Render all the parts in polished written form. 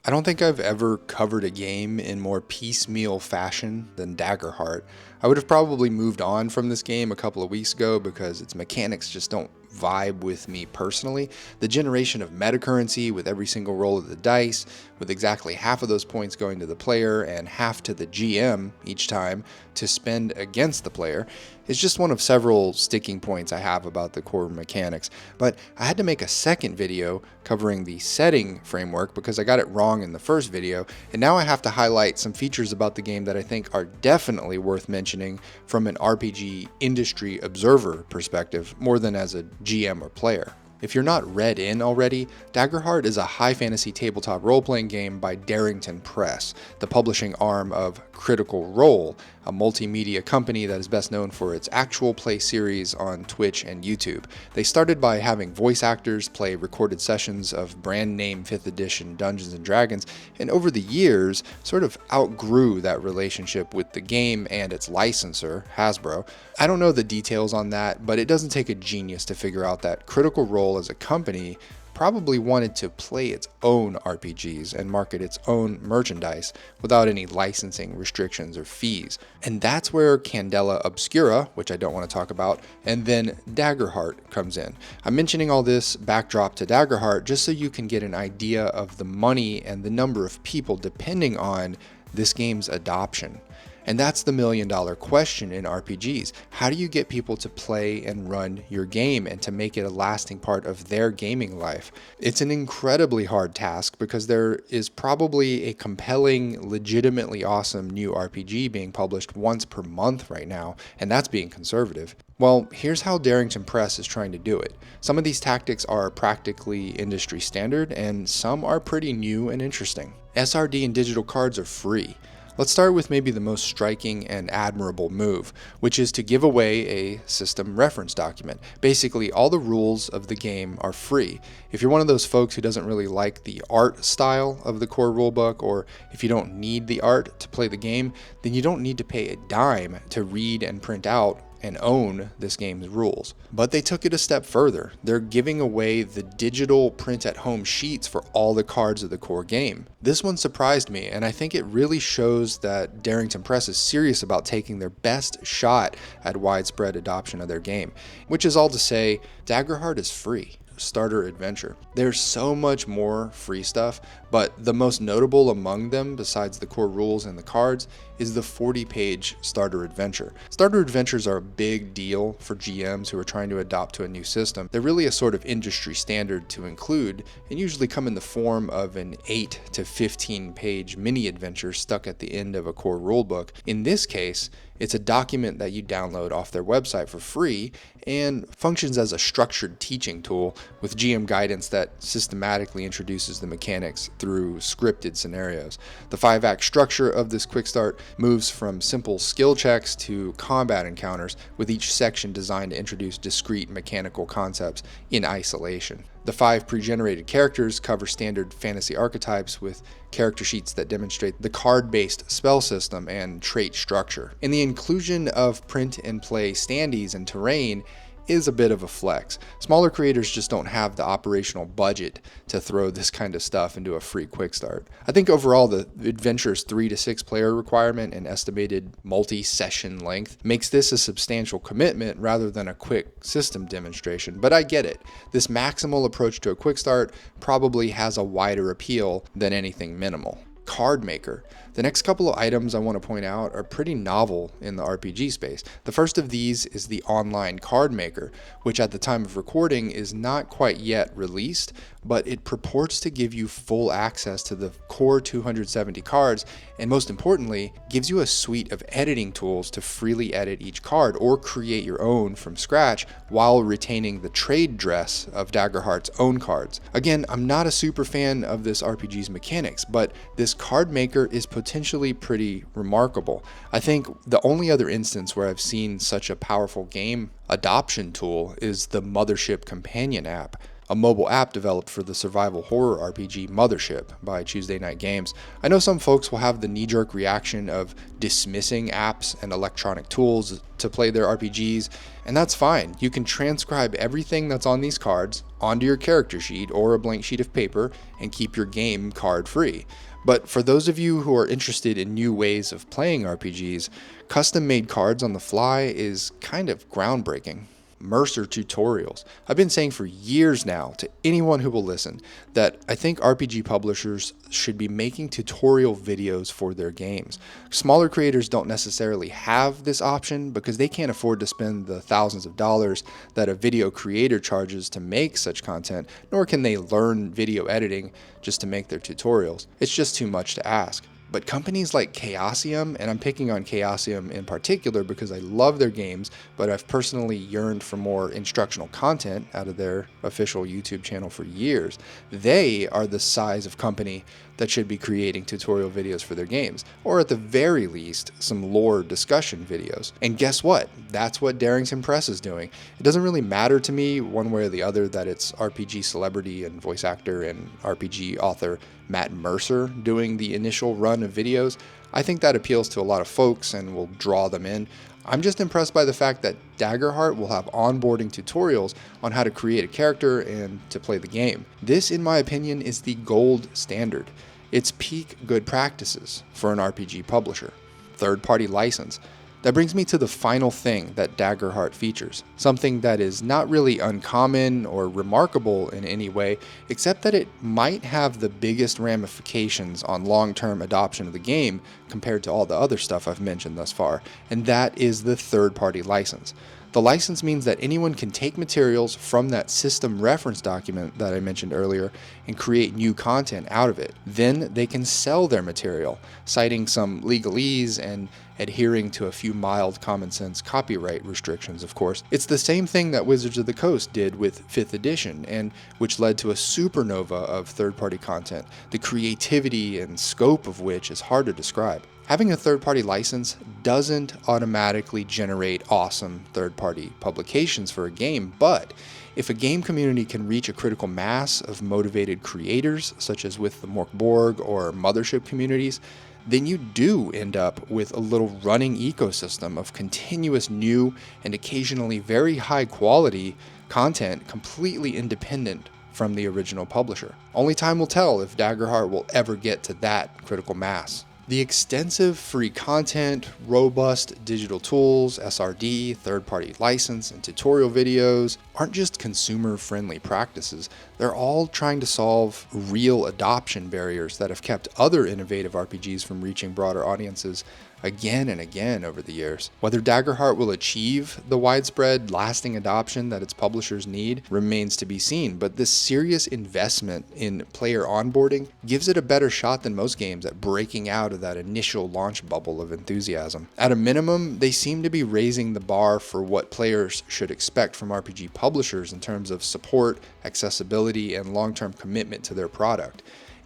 I don't think I've ever covered a game in more piecemeal fashion than Daggerheart. I would have probably moved on from this game a couple of weeks ago because its mechanics just don't vibe with me personally. The generation of meta currency with every single roll of the dice, with exactly half of those points going to the player and half to the GM each time to spend against the player, is just one of several sticking points I have about the core mechanics. But I had to make a second video covering the setting framework because I got it wrong in the first video, and now I have to highlight some features about the game that I think are definitely worth mentioning from an RPG industry observer perspective, more than as a GM or player. If you're not read in already, Daggerheart is a high fantasy tabletop role-playing game by Darrington Press, the publishing arm of Critical Role, a multimedia company that is best known for its actual play series on Twitch and YouTube. They started by having voice actors play recorded sessions of brand name 5th edition Dungeons & Dragons, and over the years sort of outgrew that relationship with the game and its licensor, Hasbro. I don't know the details on that, but it doesn't take a genius to figure out that Critical Role as a company probably wanted to play its own RPGs and market its own merchandise without any licensing restrictions or fees. And that's where Candela Obscura, which I don't want to talk about, and then Daggerheart comes in. I'm mentioning all this backdrop to Daggerheart just so you can get an idea of the money and the number of people depending on this game's adoption. And that's the million-dollar question in RPGs. How do you get people to play and run your game and to make it a lasting part of their gaming life? It's an incredibly hard task because there is probably a compelling, legitimately awesome new RPG being published once per month right now, and that's being conservative. Well, here's how Darrington Press is trying to do it. Some of these tactics are practically industry standard, and some are pretty new and interesting. SRD and digital cards are free. Let's start with maybe the most striking and admirable move, which is to give away a system reference document. Basically, all the rules of the game are free. If you're one of those folks who doesn't really like the art style of the core rulebook, or if you don't need the art to play the game, then you don't need to pay a dime to read and print out and own this game's rules. But they took it a step further. They're giving away the digital print-at-home sheets for all the cards of the core game. This one surprised me, and I think it really shows that Darrington Press is serious about taking their best shot at widespread adoption of their game. Which is all to say, Daggerheart is free. Starter adventure. There's so much more free stuff, but the most notable among them, besides the core rules and the cards, is the 40-page starter adventure. Starter adventures are a big deal for GMs who are trying to adopt to a new system. They're really a sort of industry standard to include, and usually come in the form of an 8 to 15-page mini adventure stuck at the end of a core rulebook. In this case, it's a document that you download off their website for free and functions as a structured teaching tool with GM guidance that systematically introduces the mechanics through scripted scenarios. The 5-act structure of this quick start moves from simple skill checks to combat encounters, with each section designed to introduce discrete mechanical concepts in isolation. The 5 pre-generated characters cover standard fantasy archetypes with character sheets that demonstrate the card-based spell system and trait structure. And the inclusion of print-and-play standees and terrain is a bit of a flex. Smaller creators just don't have the operational budget to throw this kind of stuff into a free quick start. I think overall the adventure's 3 to 6 player requirement and estimated multi-session length makes this a substantial commitment rather than a quick system demonstration, but I get it. This maximal approach to a quick start probably has a wider appeal than anything minimal. Card Maker. The next couple of items I want to point out are pretty novel in the RPG space. The first of these is the online Card Maker, which at the time of recording is not quite yet released, but it purports to give you full access to the core 270 cards, and most importantly, gives you a suite of editing tools to freely edit each card or create your own from scratch while retaining the trade dress of Daggerheart's own cards. Again, I'm not a super fan of this RPG's mechanics, but this Card Maker is potentially pretty remarkable. I think the only other instance where I've seen such a powerful game adoption tool is the Mothership Companion app, a mobile app developed for the survival horror RPG Mothership by Tuesday Night Games. I know some folks will have the knee-jerk reaction of dismissing apps and electronic tools to play their RPGs, and that's fine. You can transcribe everything that's on these cards, onto your character sheet or a blank sheet of paper and keep your game card free. But for those of you who are interested in new ways of playing RPGs, custom-made cards on the fly is kind of groundbreaking. Mercer tutorials. I've been saying for years now to anyone who will listen that I think RPG publishers should be making tutorial videos for their games. Smaller creators don't necessarily have this option because they can't afford to spend the thousands of dollars that a video creator charges to make such content, nor can they learn video editing just to make their tutorials. It's just too much to ask. But companies like Chaosium, and I'm picking on Chaosium in particular because I love their games, but I've personally yearned for more instructional content out of their official YouTube channel for years. They are the size of company that should be creating tutorial videos for their games, or at the very least, some lore discussion videos. And guess what? That's what Darrington Press is doing. It doesn't really matter to me one way or the other that it's RPG celebrity and voice actor and RPG author Matt Mercer doing the initial run of videos. I think that appeals to a lot of folks and will draw them in. I'm just impressed by the fact that Daggerheart will have onboarding tutorials on how to create a character and to play the game. This, in my opinion, is the gold standard. It's peak good practices for an RPG publisher. Third-party license. That brings me to the final thing that Daggerheart features, something that is not really uncommon or remarkable in any way, except that it might have the biggest ramifications on long-term adoption of the game compared to all the other stuff I've mentioned thus far, and that is the third-party license. The license means that anyone can take materials from that system reference document that I mentioned earlier and create new content out of it. Then they can sell their material, citing some legalese and adhering to a few mild common sense copyright restrictions, of course. It's the same thing that Wizards of the Coast did with 5th edition, and which led to a supernova of third-party content, the creativity and scope of which is hard to describe. Having a third-party license doesn't automatically generate awesome third-party publications for a game, but if a game community can reach a critical mass of motivated creators, such as with the Mork Borg or Mothership communities, then you do end up with a little running ecosystem of continuous new and occasionally very high quality content completely independent from the original publisher. Only time will tell if Daggerheart will ever get to that critical mass. The extensive free content, robust digital tools, SRD, third-party license, and tutorial videos aren't just consumer-friendly practices. They're all trying to solve real adoption barriers that have kept other innovative RPGs from reaching broader audiences again and again over the years. Whether Daggerheart will achieve the widespread, lasting adoption that its publishers need remains to be seen, but this serious investment in player onboarding gives it a better shot than most games at breaking out of that initial launch bubble of enthusiasm. At a minimum, they seem to be raising the bar for what players should expect from RPG publishers in terms of support, accessibility, and long-term commitment to their product.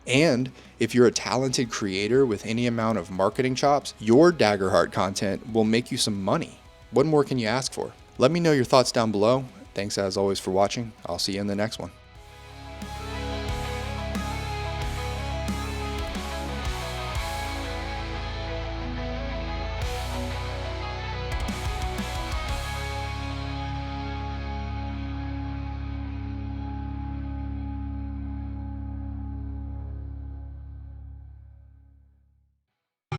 And if you're a talented creator with any amount of marketing chops, your Daggerheart content will make you some money. What more can you ask for? Let me know your thoughts down below. Thanks as always for watching. I'll see you in the next one.